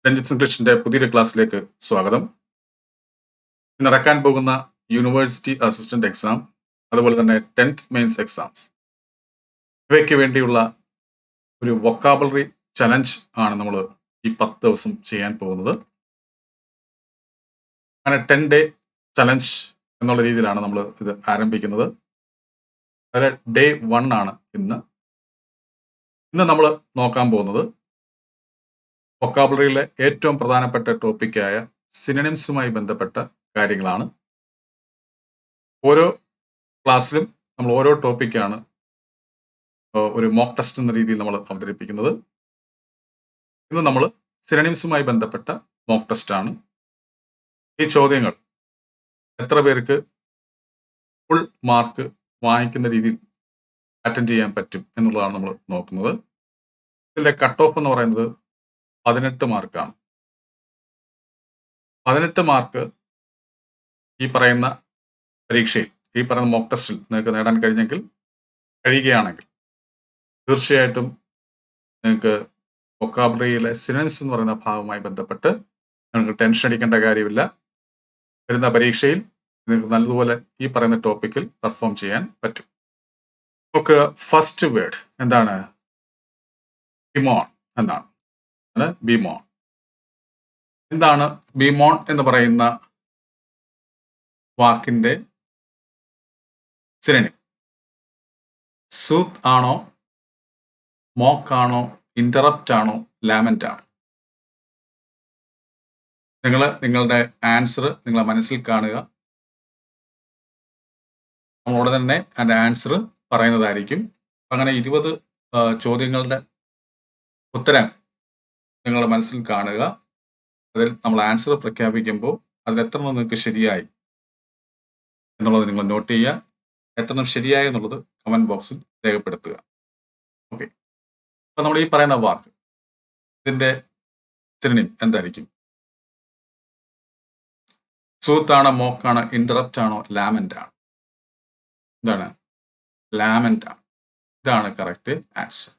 രഞ്ജിത്ത് ഇംഗ്ലീഷിന്റെ പുതിയൊരു ക്ലാസ്സിലേക്ക് സ്വാഗതം. ഇന്ന് നടക്കാൻ പോകുന്ന യൂണിവേഴ്സിറ്റി അസിസ്റ്റന്റ് എക്സാം, അതുപോലെ തന്നെ 10th മെയിൻസ് എക്സാംസ്, ഇവയ്ക്ക് വേണ്ടിയുള്ള ഒരു വൊക്കാബുലറി ചലഞ്ച് ആണ് നമ്മൾ ഈ 10 ദിവസം ചെയ്യാൻ പോകുന്നത്. അങ്ങനെ 10-day ചലഞ്ച് എന്നുള്ള രീതിയിലാണ് നമ്മൾ ഇത് ആരംഭിക്കുന്നത്. അതിൽ ഡേ 1 ആണ് ഇന്ന് നമ്മൾ നോക്കാൻ പോകുന്നത് വൊക്കാബുലറിയിലെ ഏറ്റവും പ്രധാനപ്പെട്ട ടോപ്പിക്കായ സിനണിംസുമായി ബന്ധപ്പെട്ട കാര്യങ്ങളാണ്. ഓരോ ക്ലാസ്സിലും നമ്മൾ ഓരോ ടോപ്പിക്കാണ് ഒരു മോക്ക് ടെസ്റ്റ് എന്ന രീതിയിൽ നമ്മൾ അവതരിപ്പിക്കുന്നത്. ഇന്ന് നമ്മൾ സിനണിംസുമായി ബന്ധപ്പെട്ട മോക്ക് ടെസ്റ്റ് ആണ്. ഈ ചോദ്യങ്ങൾ എത്ര പേർക്ക് ഫുൾ മാർക്ക് വാങ്ങിക്കുന്ന രീതിയിൽ അറ്റൻഡ് ചെയ്യാൻ പറ്റും എന്നുള്ളതാണ് നമ്മൾ നോക്കുന്നത്. ഇതിന്റെ കട്ട് ഓഫ് എന്ന് പറയുന്നത് 18 മാർക്കാണ്. 18 മാർക്ക് ഈ പറയുന്ന പരീക്ഷയിൽ, ഈ പറയുന്ന മോക്ക് ടെസ്റ്റിൽ നിങ്ങൾക്ക് നേടാൻ കഴിയുകയാണെങ്കിൽ തീർച്ചയായിട്ടും നിങ്ങൾക്ക് വൊക്കാബുലറിയിലെ സിനണിംസ് എന്ന് പറയുന്ന ഭാഗവുമായി ബന്ധപ്പെട്ട് നിങ്ങൾക്ക് ടെൻഷൻ അടിക്കേണ്ട കാര്യമില്ല. വരുന്ന പരീക്ഷയിൽ നിങ്ങൾക്ക് നല്ലതുപോലെ ഈ പറയുന്ന ടോപ്പിക്കിൽ പെർഫോം ചെയ്യാൻ പറ്റും. നമുക്ക് ഫസ്റ്റ് വേർഡ് എന്താണ്? ബിമോൺ എന്നാണ്. ബിമോൺ. എന്താണ് ബിമോൺ എന്ന് പറയുന്ന വാക്കിന്റെ സിനണിം? സൂത്ത് ആണോ, മോക്ക് ആണോ, ഇന്ററപ്റ്റ് ആണോ, ലാമന്റ് ആണോ? നിങ്ങളുടെ ആൻസർ നിങ്ങളെ മനസ്സിൽ കാണുക. നമ്മളോട് തന്നെ അതിന്റെ ആൻസർ പറയുന്നതായിരിക്കും. അങ്ങനെ 20 ചോദ്യങ്ങളുടെ ഉത്തരം നിങ്ങളുടെ മനസ്സിൽ കാണുക. അതിൽ നമ്മൾ ആൻസർ പ്രഖ്യാപിക്കുമ്പോൾ അതിൽ എത്ര നിങ്ങൾക്ക് ശരിയായി എന്നുള്ളത് നിങ്ങൾ നോട്ട് ചെയ്യുക. എത്ര ശരിയായി എന്നുള്ളത് കമന്റ് ബോക്സിൽ രേഖപ്പെടുത്തുക. ഓക്കെ, അപ്പൊ നമ്മൾ ഈ പറയുന്ന വാക്ക്, ഇതിന്റെ സിനണിം എന്തായിരിക്കും? സൂത്ത് ആണോ, മോക്കാണോ, ഇന്ററപ്റ്റ് ആണോ, ലാമന്റ് ആണോ? എന്താണ്? ലാമന്റ് ആണ്. ഇതാണ് കറക്റ്റ് ആൻസർ.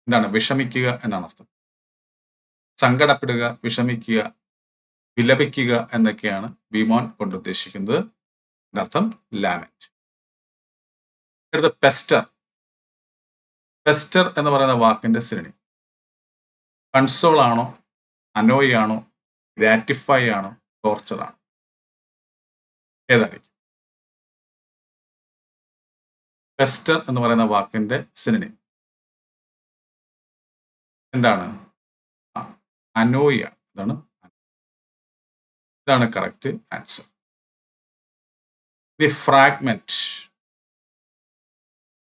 എന്താണ്? വിഷമിക്കുക എന്നാണ് അർത്ഥം. സങ്കടപ്പെടുക, വിഷമിക്കുക, വിലപിക്കുക എന്നൊക്കെയാണ് ബിമോൺ കൊണ്ട് ഉദ്ദേശിക്കുന്നത്. അർത്ഥം ലാമന്റ്. അടുത്ത പെസ്റ്റർ. പെസ്റ്റർ എന്ന് പറയുന്ന വാക്കിന്റെ സിനണിം കൺസോൾ ആണോ, അനോയ് ആണോ, ഗ്രാറ്റിഫൈ ആണോ, ടോർച്ചർ ആണോ? ഏതായിരിക്കും? പെസ്റ്റർ എന്ന് പറയുന്ന വാക്കിന്റെ സിനണിം എന്താണ്? അനോയ് ആണ്. ഇതാണ് correct answer. The fragment.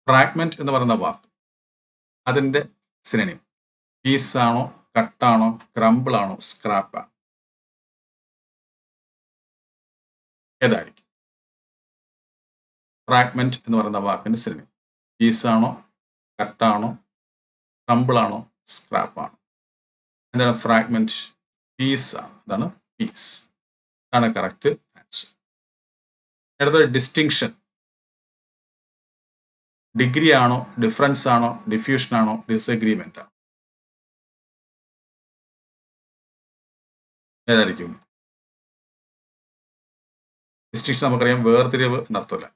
Fragment എന്ന് പറയുന്ന വാക്ക്, അതിന്റെ സിനണിം പീസ് ആണോ, കട്ടാണോ, ക്രംബിൾ ആണോ, സ്ക്രാപ്പ് ആണോ? ഏതായിരിക്കും ഫ്രാഗ്മെന്റ് എന്ന് പറയുന്ന വാക്കിന്റെ സിനണിം? പീസ് ആണോ, കട്ടാണോ, ക്രംബിൾ ആണോ, സ്ക്രാപ്പ് ആണോ? എന്താണ് ഫ്രാഗ്മെന്റ്? പീസ് ആണ്. ഇതാണ് പീസ്. ഇതാണ് കറക്റ്റ് ആൻസർ. അടുത്തത് ഡിസ്റ്റിങ്ഷൻ. ഡിഗ്രി ആണോ, ഡിഫറൻസ് ആണോ, ഡിഫ്യൂഷൻ ആണോ, ഡിസഗ്രിമെന്റ് ആണോ? ഏതായിരിക്കും? ഡിസ്റ്റിങ്ഷൻ നമുക്കറിയാം, വേർതിരിവ് എന്നർത്ഥമല്ല,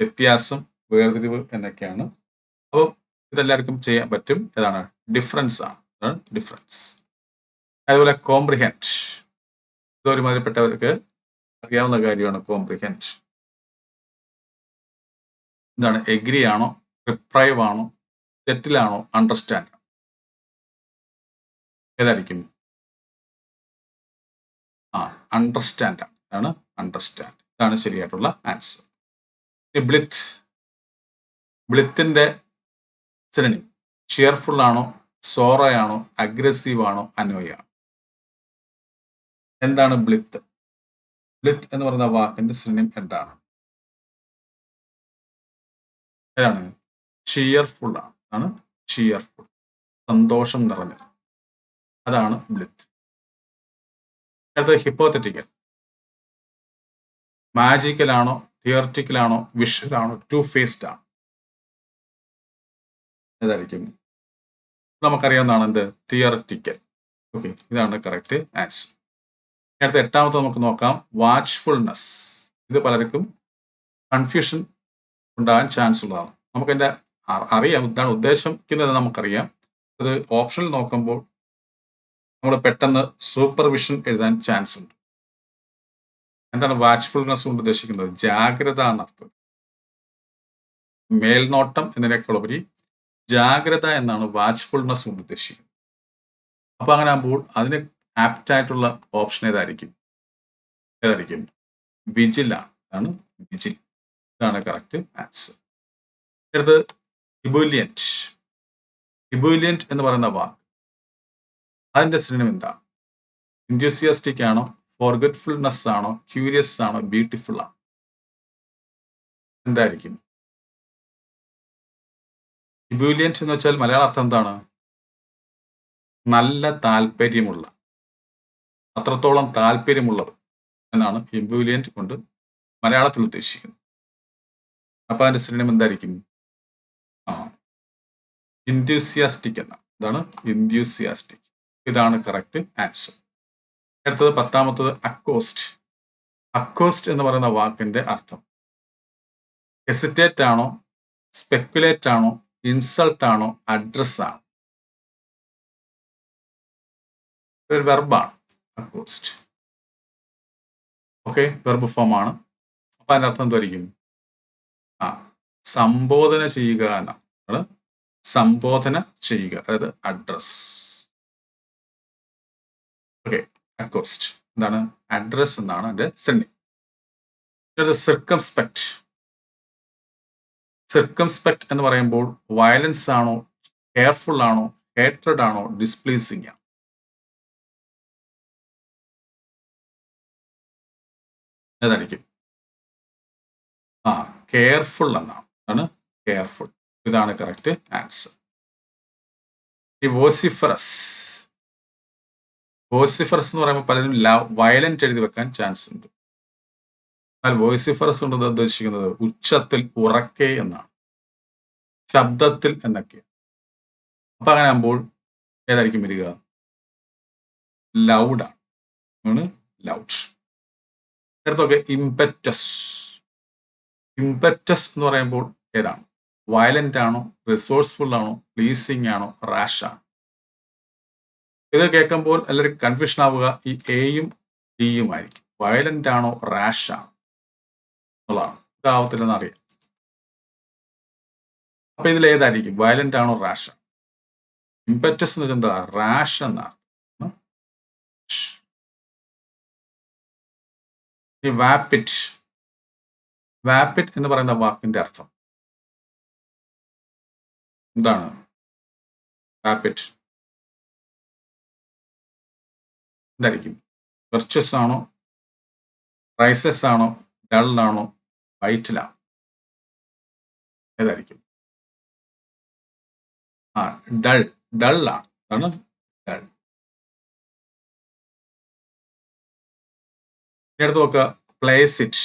വ്യത്യാസം, വേർതിരിവ് എന്നൊക്കെയാണ്. അപ്പം ഇതെല്ലാവർക്കും ചെയ്യാൻ പറ്റും. ഏതാണ്? ഡിഫറൻസ് ആണ്. അതാണ് ഡിഫറൻസ്. അതുപോലെ കോംപ്രിഹെൻഡ്, ഇതൊരുമാതിരിപ്പെട്ടവർക്ക് അറിയാവുന്ന കാര്യമാണ്. കോംപ്രിഹെൻഡ് എന്താണ്? എഗ്രി ആണോ, റിപ്രൈവ് ആണോ, സെറ്റിലാണോ, അണ്ടർസ്റ്റാൻഡ് ആണോ? ഏതായിരിക്കും? അണ്ടർസ്റ്റാൻഡ് ആണ്. അണ്ടർസ്റ്റാൻഡ്. ഇതാണ് ശരിയായിട്ടുള്ള ആൻസർ. ബ്ലിത്ത്. ബ്ലിത്തിന്റെ സിനണിം ചിയർഫുൾ ആണോ, സോറോ ആണോ, അഗ്രസീവ് ആണോ, അനോയ് ആണോ? എന്താണ് ബ്ലിത്ത്? ബ്ലിത്ത് എന്ന് പറയുന്ന വാക്കിന്റെ സിനണിം എന്താണ്? ഏതാണ്? ചിയർഫുൾ ആണ്. ചിയർഫുൾ, സന്തോഷം നിറഞ്ഞത്. അതാണ് ബ്ലിത്ത്. അടുത്തത് ഹിപ്പോത്തറ്റിക്കൽ. മാജിക്കൽ ആണോ, തിയററ്റിക്കൽ ആണോ, വിഷ്വൽ ആണോ, ടു ഫേസ്ഡ് ആണോ? ഏതായിരിക്കും? നമുക്കറിയാവുന്നതാണ് എന്ത്? തിയററ്റിക്കൽ. ഓക്കെ, ഇതാണ് കറക്റ്റ് ആൻസർ. അടുത്ത എട്ടാമത്തെ നമുക്ക് നോക്കാം, വാച്ച്ഫുൾനെസ്. ഇത് പലർക്കും കൺഫ്യൂഷൻ ഉണ്ടാകാൻ ചാൻസ് ഉള്ളതാണ്. നമുക്കതിൻ്റെ അറിയാം, ഇതാണ് ഉദ്ദേശിക്കുന്നത് നമുക്കറിയാം. അത് ഓപ്ഷനിൽ നോക്കുമ്പോൾ നമ്മൾ പെട്ടെന്ന് സൂപ്പർവിഷൻ എഴുതാൻ ചാൻസ് ഉണ്ട്. എന്താണ് വാച്ച്ഫുൾനെസ് കൊണ്ട് ഉദ്ദേശിക്കുന്നത്? ജാഗ്രത എന്നർത്ഥം. മേൽനോട്ടം എന്നതിനേക്കാളുപരി ജാഗ്രത എന്നാണ് വാച്ച്ഫുൾനെസ് കൊണ്ട് ഉദ്ദേശിക്കുന്നത്. അപ്പൊ അങ്ങനെ ആകുമ്പോൾ അതിന് ആപ്റ്റ് ആയിട്ടുള്ള ഓപ്ഷൻ ഏതായിരിക്കും? വിജിലാണ്. ആണ് വിജിൽ. ഇതാണ് കറക്റ്റ് ആൻസർ. അടുത്ത് ഇബുലിയന്റ്. ഇബുലിയന്റ് എന്ന് പറയുന്ന വാക്ക്, അതിന്റെ സിനോണിം എന്താണ്? ഇൻഡ്യൂസിയാസ്റ്റിക് ആണോ, ഫോർഗറ്റ്ഫുൾനെസ് ആണോ, ക്യൂരിയസ് ആണോ, ബ്യൂട്ടിഫുൾ ആണോ? എന്തായിരിക്കും? ഇബുലിയന്റ് എന്ന് വെച്ചാൽ മലയാള അർത്ഥം എന്താണ്? നല്ല താല്പര്യമുള്ള, അത്രത്തോളം താല്പര്യമുള്ളത് എന്നാണ് ഇബുലിയന്റ് കൊണ്ട് മലയാളത്തിൽ ഉദ്ദേശിക്കുന്നത്. അപ്പൊ അതിന്റെ സിനോണിം എന്തായിരിക്കും? ഇൻഡ്യൂസിയാസ്റ്റിക് എന്നാണ്. ഇതാണ് ഇൻഡ്യൂസിയാസ്റ്റിക്. ഇതാണ് കറക്റ്റ് ആൻസർ. അടുത്തത് പത്താമത്തത് അക്കോസ്റ്റ്. അക്കോസ്റ്റ് എന്ന് പറയുന്ന വാക്കിന്റെ അർത്ഥം ഹെസിറ്റേറ്റ് ആണോ, സ്പെക്കുലേറ്റ് ആണോ, ഇൻസൾട്ട് ആണോ, അഡ്രസ് ആണോ? ഇതൊരു വെർബാണ് അക്കോസ്റ്റ്. ഓക്കെ, വെർബ് ഫോം ആണ്. അപ്പൊ അതിന്റെ അർത്ഥം എന്തായിരിക്കും? സംബോധന ചെയ്യുക എന്നാണ്. സംബോധന ചെയ്യുക, അതായത് അഡ്രസ്. ഓക്കെ, അക്കോസ്റ്റ് എന്താണ്? അഡ്രസ് എന്നാണ് അതിന്റെ സിനോണിം. സിർക്കംസ്പെക്ട്. സിർക്കംസ്പെക്ട് എന്ന് പറയുമ്പോൾ വയലൻസ് ആണോ, കെയർഫുൾ ആണോ, ഹേട്രഡ് ആണോ, ഡിസ്പ്ലീസിംഗ് ആണോ? ഏതായിരിക്കും? കെയർഫുൾ എന്നാണ്. കെയർഫുൾ. ഇതാണ് കറക്റ്റ് ആൻസർ. ഈ വോസിഫറസ്. വോസിഫറസ് എന്ന് പറയുമ്പോൾ പലരും വയലന്റ് എഴുതി വെക്കാൻ ചാൻസ് ഉണ്ട്. എന്നാൽ വോസിഫറസ് കൊണ്ട് ഉദ്ദേശിക്കുന്നത് ഉച്ചത്തിൽ, ഉറക്കെ എന്നാണ്, ശബ്ദത്തിൽ എന്നൊക്കെ. അപ്പൊ അങ്ങനെ ആകുമ്പോൾ ഏതായിരിക്കും വരിക? ലൗഡാണ്. ലൗഡ്. അടുത്തൊക്കെ ഇംപെറ്റസ്. ഇംപെറ്റസ് എന്ന് പറയുമ്പോൾ ഏതാണ്? വയലന്റ് ആണോ, റിസോഴ്സ്ഫുൾ ആണോ, പ്ലീസിങ് ആണോ, റാഷ് ആണോ? ഇത് കേൾക്കുമ്പോൾ എല്ലാവർക്കും കൺഫ്യൂഷൻ ആവുക ഈ എയും ഡിയും ആയിരിക്കും. വയലന്റ് ആണോ, റാഷ് ആണോ എന്നുള്ളതാണ്. ഇതാവത്തില്ലെന്ന് അറിയാം. അപ്പൊ ഇതിൽ ഏതായിരിക്കും? വയലന്റ് ആണോ, റാഷ് ആണോ? ഇംപെറ്റസ് എന്ന് വെച്ചാൽ എന്താ? റാഷ് എന്നാണ്. ഈ വാപ്പിറ്റ്. വാപ്പിറ്റ് എന്ന് പറയുന്ന വാക്കിന്റെ അർത്ഥം എന്താണ്? വാപ്പിറ്റ് എന്തായിരിക്കും? വെർച്ചസ് ആണോ, പ്രൈസസ് ആണോ, ഡൾ ആണോ, വൈറ്റിലാണോ? ഏതായിരിക്കും? ഡൾ. ഡൾ ആണ്. അതാണ് ഡൾ. ഇനി അടുത്ത് നോക്കുക, പ്ലേസിറ്റ്.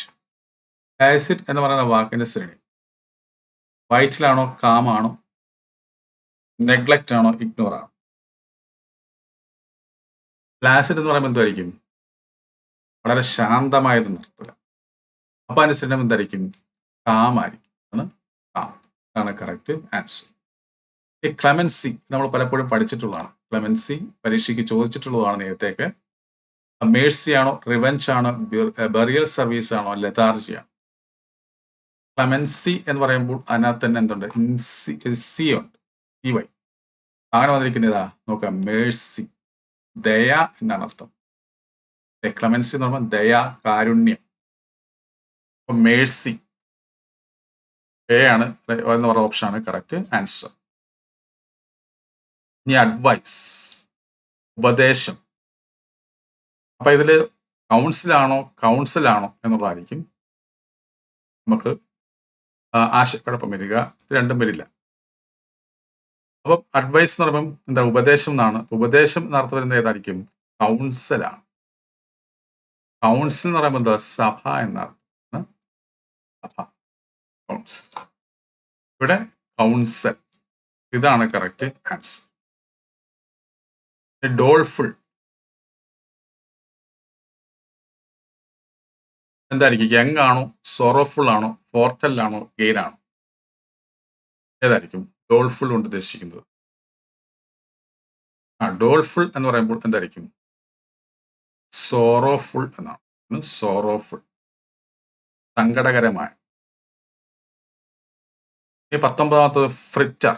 പ്ലേസിറ്റ് എന്ന് പറയുന്ന വാക്കിന്റെ ശ്രേണി വൈറ്റിലാണോ, കാമാണോ, നെഗ്ലക്റ്റ് ആണോ, ഇഗ്നോർ ആണോ? പ്ലാസിഡ് എന്ന് പറയുമ്പോൾ എന്തായിരിക്കും? വളരെ ശാന്തമായത് നിർത്തുക. അപ്പൊ അതിന്റെ സിനിമ എന്തായിരിക്കും? കാമായിരിക്കും. കാം. അതാണ് കറക്റ്റ് ആൻസർ. ഈ ക്ലെമൻസി നമ്മൾ പലപ്പോഴും പഠിച്ചിട്ടുള്ളതാണ്. ക്ലെമൻസി പരീക്ഷയ്ക്ക് ചോദിച്ചിട്ടുള്ളതാണ് നേരത്തേക്ക്. മേഴ്സി ആണോ, റിവെഞ്ച് ആണോ, ബെറിയൽ സർവീസ് ആണോ, ലെതാർജി ആണോ? ക്ലെമൻസി എന്ന് പറയുമ്പോൾ അതിനകത്ത് തന്നെ എന്തുണ്ട്? സി ഉണ്ട്, ഈ വൈ. അങ്ങനെ വന്നിരിക്കുന്നതാ നോക്കാം, മേഴ്സി, ദയ എന്നാണ് അർത്ഥം. ക്ലെമൻസി എന്ന് പറയുമ്പോൾ ദയ, കാരുണ്യം. അപ്പൊ മേഴ്സി എ ആണ് എന്ന് പറയുന്ന ഓപ്ഷൻ ആണ് കറക്റ്റ് ആൻസർ. ഇനി അഡ്വൈസ്, ഉപദേശം. അപ്പൊ ഇതില് കൗൺസിലാണോ എന്നുള്ളതായിരിക്കും നമുക്ക് ആശയക്കുഴപ്പം വരിക. രണ്ടും വരില്ല. അപ്പൊ അഡ്വൈസ് എന്ന് പറയുമ്പോൾ എന്താ? ഉപദേശം എന്നാണ്. ഉപദേശം എന്നർത്ഥം വരുന്നത് ഏതായിരിക്കും? കൗൺസിലാണ്. കൗൺസിൽ എന്ന് പറയുമ്പോൾ എന്താ? സഭ എന്നാണ്. സഭ, കൗൺസിൽ. ഇവിടെ കൗൺസിൽ. ഇതാണ് കറക്റ്റ് ആൻസർ. ഡോൾഫുൾ എന്തായിരിക്കും? യങ് ആണോ, സോറോഫുൾ ആണോ, ഫോർട്ടൽ ആണോ, ഗെയിൻ ആണോ? ഏതായിരിക്കും ഡോൾഫുൾ കൊണ്ട് ഉദ്ദേശിക്കുന്നത്? ഡോൾഫുൾ എന്ന് പറയുമ്പോൾ എന്തായിരിക്കും? സോറോഫുൾ എന്നാണ്. സോറോഫുൾ, സങ്കടകരമായ. ഈ 19ാമത്തത് fritter.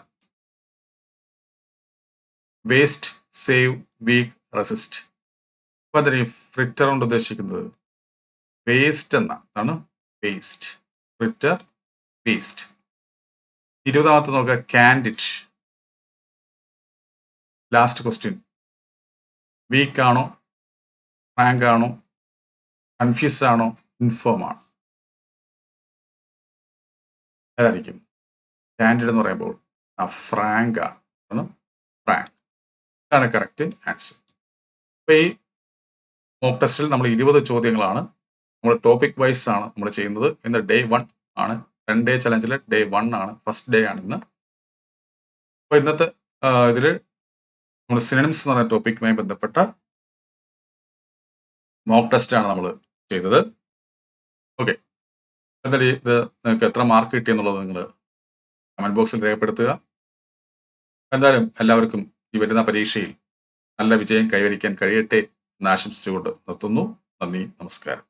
Waste, save, weak, resist. അപ്പൊ എന്തായിരിക്കും ഫ്രിറ്റർ കൊണ്ട് ഉദ്ദേശിക്കുന്നത്? വേസ്റ്റ് എന്നാണ്. വേസ്റ്റ്. ഫ്രിറ്റർ, വേസ്റ്റ്. 20ാമത്തെ നോക്കുക, കാൻഡിഡ്. Last question. വീക്ക് ആണോ, ഫ്രാങ്ക് ആണോ, കൺഫ്യൂസ് ആണോ, ഇൻഫോം ആണോ? ഏതായിരിക്കും? കാൻഡിഡ് എന്ന് പറയുമ്പോൾ ഫ്രാങ്ക് ആണ്. ഫ്രാങ്ക് ഇതാണ് കറക്റ്റ് ആൻസർ. അപ്പൊ ഈ മോക്ക് ടെസ്റ്റിൽ നമ്മൾ 20 ചോദ്യങ്ങളാണ്, നമ്മൾ ടോപ്പിക് വൈസ് ആണ് നമ്മൾ ചെയ്യുന്നത്. ഇന്ന് ഡേ 1 ആണ്. 10 ഡേ ചലഞ്ചിലെ ഡേ 1 ആണ്, ഫസ്റ്റ് ഡേ ആണ് ഇന്ന്. അപ്പൊ ഇന്നത്തെ ഇതിൽ നമ്മൾ സിനണിംസ് എന്ന് പറഞ്ഞ ടോപ്പിക്കുമായി ബന്ധപ്പെട്ട മോക്ക് ടെസ്റ്റ് ആണ് നമ്മൾ ചെയ്തത്. ഓക്കെ, എന്തായാലും ഇത് നിങ്ങൾക്ക് എത്ര മാർക്ക് കിട്ടിയെന്നുള്ളത് നിങ്ങൾ കമന്റ് ബോക്സിൽ രേഖപ്പെടുത്തുക. എന്തായാലും എല്ലാവർക്കും ഈ വരുന്ന പരീക്ഷയിൽ നല്ല വിജയം കൈവരിക്കാൻ കഴിയട്ടെ എന്ന് ആശംസിച്ചുകൊണ്ട് നിർത്തുന്നു. നന്ദി, നമസ്കാരം.